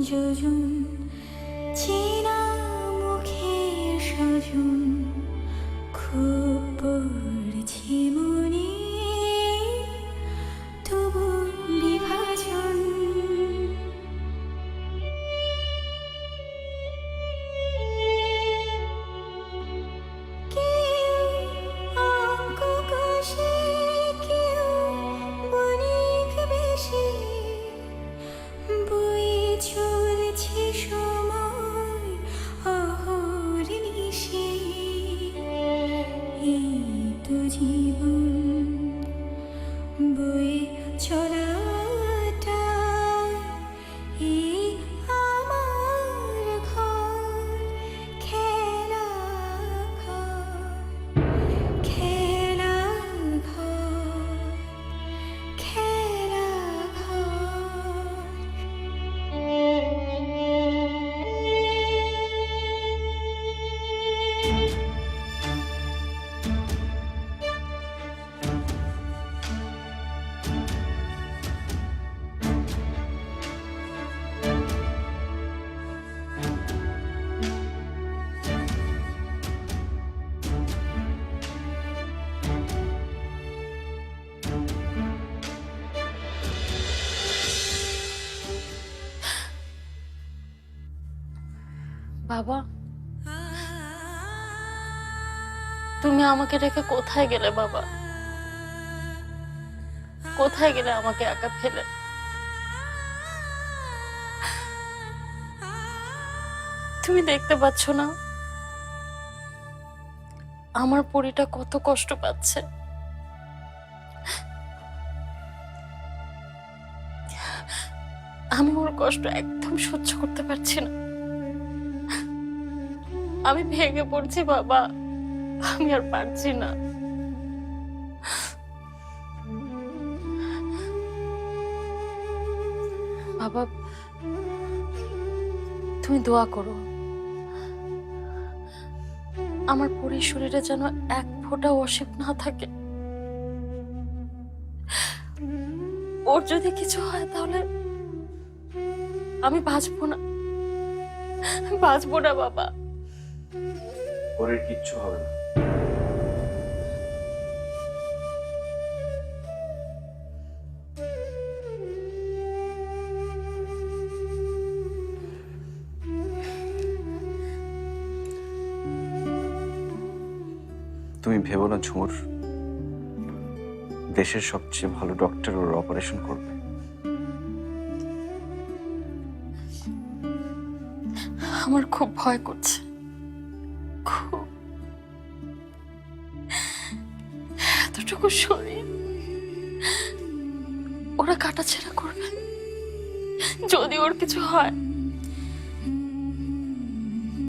যোজন চেনা মুখের স্বজন খুব পড়ছে মনে তবু বিভাজন জীবন বয়ে চলাটা এই আমার ঘর খেলা ঘর খেলা ঘর খেলা ঘর বাবা, তুমি আমাকে রেখে কোথায় গেলে বাবা? কোথায় গেলে আমাকে একা ফেলে? তুমি দেখতে পাচ্ছ না আমার পরীটা কত কষ্ট পাচ্ছে? আমি ওর কষ্ট একদম সহ্য করতে পারছি না। আমি ভেঙে পড়ছি বাবা, আমি আর পারছি না। বাবা, তুমি দোয়া করো আমার পরীর শরীরে যেন এক ফোঁটা অসুখ না থাকে। ওর যদি কিছু হয় তাহলে আমি বাঁচবো না, বাঁচবো না বাবা। ওর কিচ্ছু হবে না। তুমি ভেবো না ঝুমুর, দেশের সবচেয়ে ভালো ডক্টর ওর অপারেশন করবে। আমার খুব ভয় করছে, খুব। এতটুকু শরীর ওরা কাটাছেড়া করবে, যদি ওর কিছু হয়